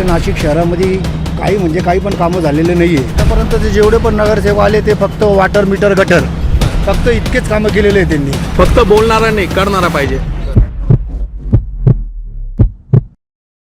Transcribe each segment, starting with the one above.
आपल्या नाशिक शहरामध्ये काही म्हणजे काही पण कामं झालेले नाही आहे. आतापर्यंत ते जेवढे पण नगरसेवक आले ते फक्त वॉटर मीटर गटर फक्त इतकेच कामं केलेले आहे त्यांनी. फक्त बोलणारा नाही करणारा पाहिजे.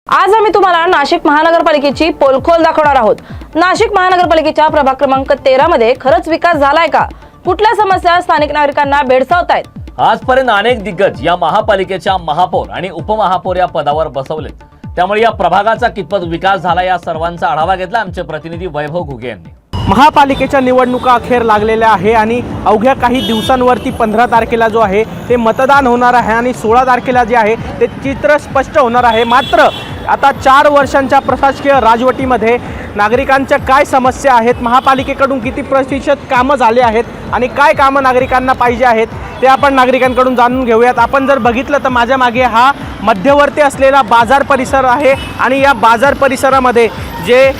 आज आम्ही तुम्हाला नाशिक महानगरपालिकेची पोलखोल दाखवणार आहोत. नाशिक महानगरपालिकेच्या प्रभाग क्रमांक 13 मध्ये खरंच विकास झालाय का? कुठल्या समस्या स्थानिक नागरिकांना भेडसावतायत? आजपर्यंत अनेक दिग्गज या महापालिकेच्या महापौर आणि उपमहापौर या पदावर बसवले. त्यामुळे या प्रभागाचा कितपत विकास झाला या सर्वांचा आढावा घेतला आमचे प्रतिनिधी वैभव घुगे यांनी. महापालिकेच्या निवडणुका अखेर लागलेल्या आहे आणि अवघ्या काही दिवसांवरती 15 तारखेला जो आहे ते मतदान होणार आहे आणि 16 तारखेला जे आहे ते चित्र स्पष्ट होणार आहे. मात्र आता 4 वर्षांच्या प्रशासकीय राजवटीमध्ये नागरिकांच्या काय समस्या आहेत, महापालिकेकडून किती प्रतिशत कामं झाले आहेत आणि काय कामं नागरिकांना पाहिजे आहेत ते आपण नागरिकांकडून जाणून घेऊयात. आपण जर बघितलं तर माझ्या मागे हा मध्यवर्ती असलेला बाजार परिसर आहे आणि या बाजार परिसरामध्ये जे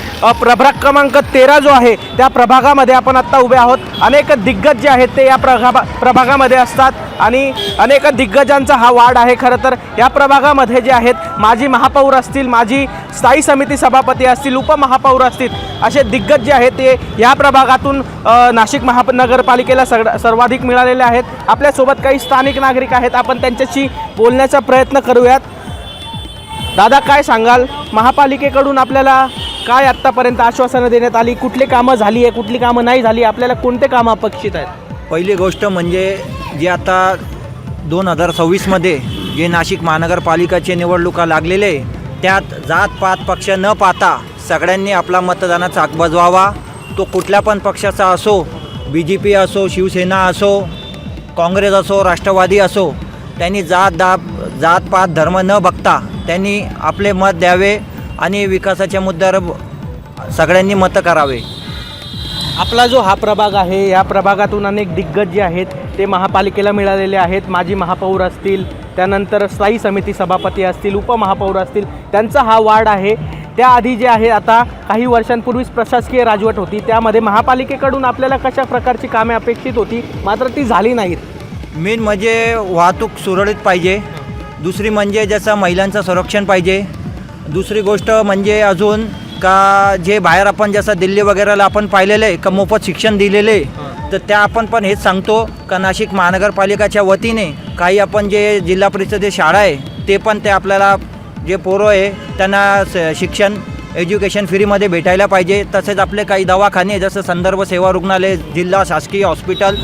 प्रभाग क्रमांक 13 जो आहे त्या प्रभागामध्ये आपण आत्ता उभे आहोत. अनेक दिग्गज जे आहेत ते या प्रभागामध्ये असतात आणि अनेक दिग्गजांचा हा वार्ड आहे. खरं तर या प्रभागामध्ये जे आहेत माजी महापौर असतील, माजी स्थायी समिती सभापती असतील, उपमहापौर असतील, असे दिग्गज जे आहेत ते या प्रभागातून नाशिक महानगरपालिकेला सर्वाधिक मिळालेले आहेत. आपल्यासोबत काही स्थानिक नागरिक आहेत, आपण त्यांच्याशी बोलण्याचा प्रयत्न करूयात. दादा, काय सांगाल, महापालिकेकडून आपल्याला काय आत्तापर्यंत आश्वासनं देण्यात आली? कुठली कामं झाली आहे, कुठली कामं नाही झाली? आपल्याला कोणते कामं अपेक्षित आहेत? पहिली गोष्ट म्हणजे जे आता 2026मध्ये जे नाशिक महानगरपालिकेचे निवडणुका लागलेले त्यात जातपात पक्ष न पाहता सगळ्यांनी आपला मतदानाचा हक्क बजवावा. तो कुठल्या पण पक्षाचा असो, BJP असो, शिवसेना असो, काँग्रेस असो, राष्ट्रवादी असो, त्यांनी जातपात धर्म न बघता त्यांनी आपले मत द्यावे आणि विकासाच्या मुद्द्यावर सगळ्यांनी मतं करावे. आपला जो हा प्रभाग आहे या प्रभागातून अनेक दिग्गज जे आहेत ते महापालिकेला मिळालेले आहेत. माजी महापौर असतील, त्यानंतर स्थायी समिती सभापती असतील, उपमहापौर असतील, त्यांचा हा वार्ड आहे. त्याआधी जे आहे आता काही वर्षांपूर्वीच प्रशासकीय राजवट होती, त्यामध्ये महापालिकेकडून आपल्याला कशा प्रकारची कामे अपेक्षित होती मात्र ती झाली नाहीत. मेन म्हणजे वाहतूक सुरळीत पाहिजे. दुसरी म्हणजे जसं महिलांचं संरक्षण पाहिजे. दुसरी गोष्ट म्हणजे अजून का जे बाहेर आपण जसं दिल्ली वगैरेला आपण पाहिलेलं आहे का मोफत शिक्षण दिलेले, तर त्या आपण पण हेच सांगतो का नाशिक महानगरपालिकेच्या वतीने काही आपण जे जिल्हा परिषद शाळा आहे ते पण ते आपल्याला जे पोरं आहे त्यांना शिक्षण एज्युकेशन फ्रीमध्ये भेटायला पाहिजे. तसेच आपले काही दवाखाने जसं संदर्भ सेवा रुग्णालय, जिल्हा शासकीय हॉस्पिटल,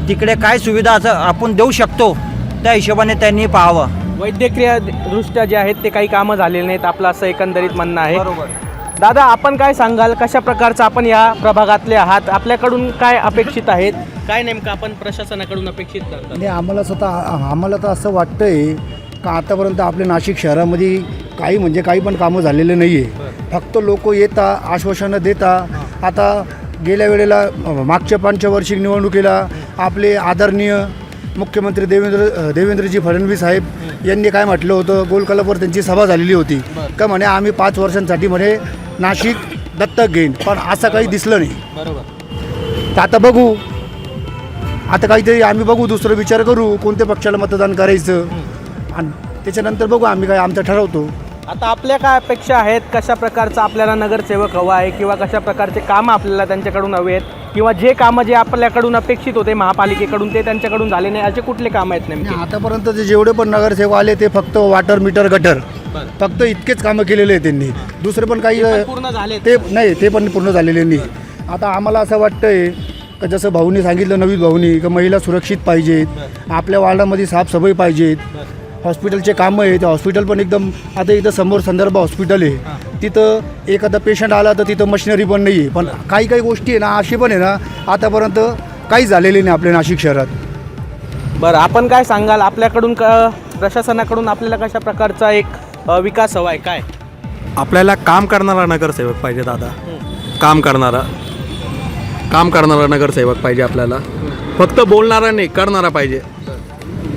तिकडे काय सुविधा असं आपण देऊ शकतो त्या हिशोबाने त्यांनी पाहावं. वैद्यकीय दृष्ट्या जे आहेत ते काही कामं झालेली नाहीत, आपलं असं एकंदरीत म्हणणं आहे. बरोबर. दादा, आपण काय सांगाल, कशा प्रकारचं आपण या प्रभागातले आहात, आपल्याकडून काय अपेक्षित आहेत, काय नेमकं आपण प्रशासनाकडून अपेक्षित करतो? आणि आम्हाला तर असं वाटतंय का आतापर्यंत आपल्या नाशिक शहरामध्ये काही म्हणजे काही पण कामं झालेले नाही आहे. फक्त लोक येता आश्वासनं देता. आता गेल्या वेळेला मागच्या पंचवार्षिक निवडणुकीला आपले आदरणीय मुख्यमंत्री देवेंद्रजी फडणवीस साहेब यांनी काय म्हटलं होतं, गोलकलावर त्यांची सभा झालेली होती का म्हणे आम्ही 5 वर्षांसाठी म्हणे नाशिक दत्तक घेईन, पण असं काही दिसलं नाही. बरोबर. तर आता बघू, आता काहीतरी आम्ही बघू, दुसरं विचार करू कोणत्या पक्षाला मतदान करायचं आणि त्याच्यानंतर बघू आम्ही काय आमचं ठरवतो. आता आपल्या काय अपेक्षा आहेत, कशा प्रकारचा आपल्याला नगरसेवक हवा आहे किंवा कशा प्रकारचे कामं आपल्याला त्यांच्याकडून हवे आहेत, किंवा जे कामं जे आपल्याकडून अपेक्षित होते महापालिकेकडून ते त्यांच्याकडून झाले नाही, असे कुठले कामं आहेत नेमके? आतापर्यंत जे जेवढे पण नगरसेवक आले ते फक्त वॉटर मीटर गटर फक्त इतकेच कामं केलेले आहेत त्यांनी. दुसरे पण काही पूर्ण झाले ते नाही, ते पण पूर्ण झालेले नाही. आता आम्हाला असं वाटतंय का जसं भाऊनी सांगितलं, नवीन भाऊनी, का महिला सुरक्षित पाहिजेत, आपल्या वार्डामध्ये साफसफाई पाहिजेत, हॉस्पिटलचे कामं आहे ते हॉस्पिटल पण एकदम. आता इथं समोर संदर्भ हॉस्पिटल आहे, तिथं एखादा पेशंट आला तर तिथं मशिनरी पण नाही आहे. पण काही काही गोष्टी आहे ना अशी पण आहे ना आतापर्यंत काही झालेली नाही आपल्या नाशिक शहरात. बरं, आपण काय सांगाल, आपल्याकडून प्रशासनाकडून आपल्याला कशा प्रकारचा एक विकास हवा आहे? काय आपल्याला काम करणारा नगरसेवक पाहिजे दादा. काम करणारा नगरसेवक पाहिजे आपल्याला. फक्त बोलणारा नाही करणारा पाहिजे.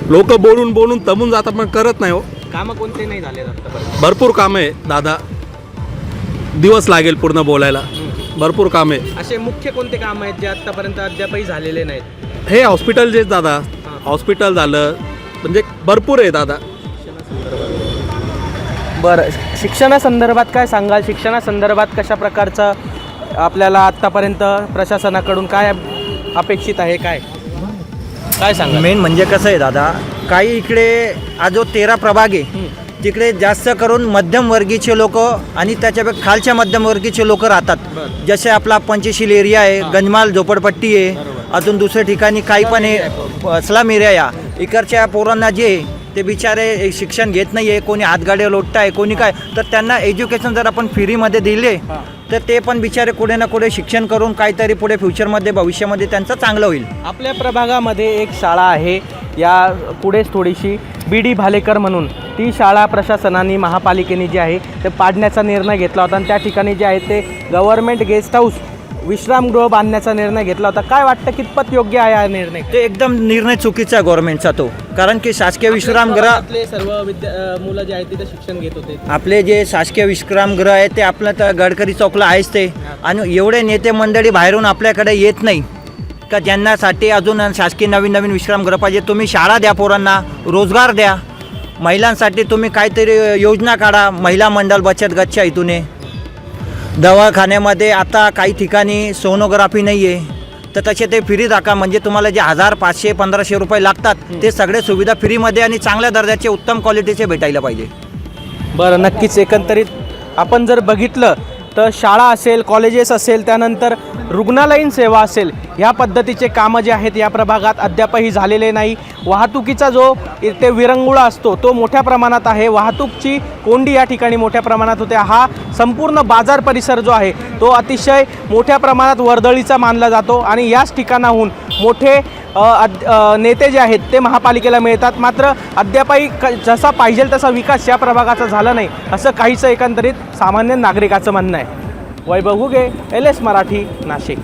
लोक बोलून तमून जातात पण करत नाही हो. कामं कोणते नाही झाले आतापर्यंत? भरपूर कामं आहे दादा, दिवस लागेल पूर्ण बोलायला. भरपूर कामं आहे. असे मुख्य कोणते कामं आहेत जे आतापर्यंत अद्यापही झालेले नाहीत? हे हॉस्पिटल जे दादा, हॉस्पिटल झालं म्हणजे भरपूर आहे दादा. बरं, शिक्षणासंदर्भात काय सांगाल? शिक्षणासंदर्भात कशा प्रकारचं आपल्याला आत्तापर्यंत प्रशासनाकडून काय अपेक्षित आहे? काय सांगाल? मेन म्हणजे कसं आहे दादा, काही इकडे हा जो 13 प्रभाग आहे तिकडे जास्त करून मध्यमवर्गीचे लोक आणि त्याच्यापेक्षा खालच्या मध्यमवर्गीचे लोक राहतात. जसे आपला पंचशील एरिया आहे, गंजमाल झोपडपट्टी आहे, अजून दुसऱ्या ठिकाणी काही पण आहे स्लम एरिया. या इकडच्या पोरांना जे ते बिचारे शिक्षण घेत नाही आहे, कोणी हातगाड्या लोटतं आहे, कोणी काय, तर त्यांना एज्युकेशन जर आपण फ्रीमध्ये दिले तर ते पण बिचारे कुठे ना कुठे शिक्षण करून काहीतरी पुढे फ्युचरमध्ये भविष्यामध्ये त्यांचं चांगलं होईल. आपल्या प्रभागामध्ये एक शाळा आहे, या पुढेच थोडीशी BD भालेकर म्हणून, ती शाळा प्रशासनाने महापालिकेने जी आहे ते पाडण्याचा निर्णय घेतला होता आणि त्या ठिकाणी जे आहे ते गव्हर्नमेंट गेस्ट हाऊस विश्रामगृह बांधण्याचा निर्णय घेतला होता. काय वाटतं, कितपत योग्य आहे हा निर्णय? ते एकदम निर्णय चुकीचा आहे गव्हर्नमेंटचा तो, कारण की शासकीय विश्रामगृह सर्व मुलं जे आहेत तिथे शिक्षण घेत होते. आपले जे शासकीय विश्रामगृह आहे ते आपलं तर गडकरी चौकला आहेच ते, आणि एवढे नेते मंडळी बाहेरून आपल्याकडे येत नाही का ज्यांनासाठी अजून शासकीय नवीन नवीन विश्रामगृह पाहिजे. तुम्ही शाळा द्या, पोरांना रोजगार द्या, महिलांसाठी तुम्ही काहीतरी योजना काढा, महिला मंडळ बचत गटच्या इथून. दवाखान्यामध्ये आता काही ठिकाणी सोनोग्राफी नाही आहे तर तसे ते फ्री दाखवा, म्हणजे तुम्हाला जे 1000, 500, 1500 रुपये लागतात ते सगळे सुविधा फ्रीमध्ये आणि चांगल्या दर्जाचे उत्तम क्वालिटीचे भेटायला पाहिजे. बरं, नक्कीच. एकंदरीत आपण जर बघितलं तर शाळा असेल, कॉलेजेस असेल, त्यानंतर रुग्णालयीन सेवा असेल, ह्या पद्धतीचे कामं जे आहेत या प्रभागात अद्यापही झालेले नाही. वाहतुकीचा जो इथे विरंगुळा असतो तो मोठ्या प्रमाणात आहे, वाहतूकची कोंडी या ठिकाणी मोठ्या प्रमाणात होते. हा संपूर्ण बाजार परिसर जो आहे तो अतिशय मोठ्या प्रमाणात वर्दळीचा मानला जातो आणि याच ठिकाणाहून मोठे नेते जे आहेत ते महापालिकेला मिळतात. मात्र अद्यापही जसा पाहिजे तसा विकास या प्रभागाचा झाला नाही असं काहीचं एकंदरीत सामान्य नागरिकाचं म्हणणं आहे. वैभव घुगे, LS मराठी, नाशिक.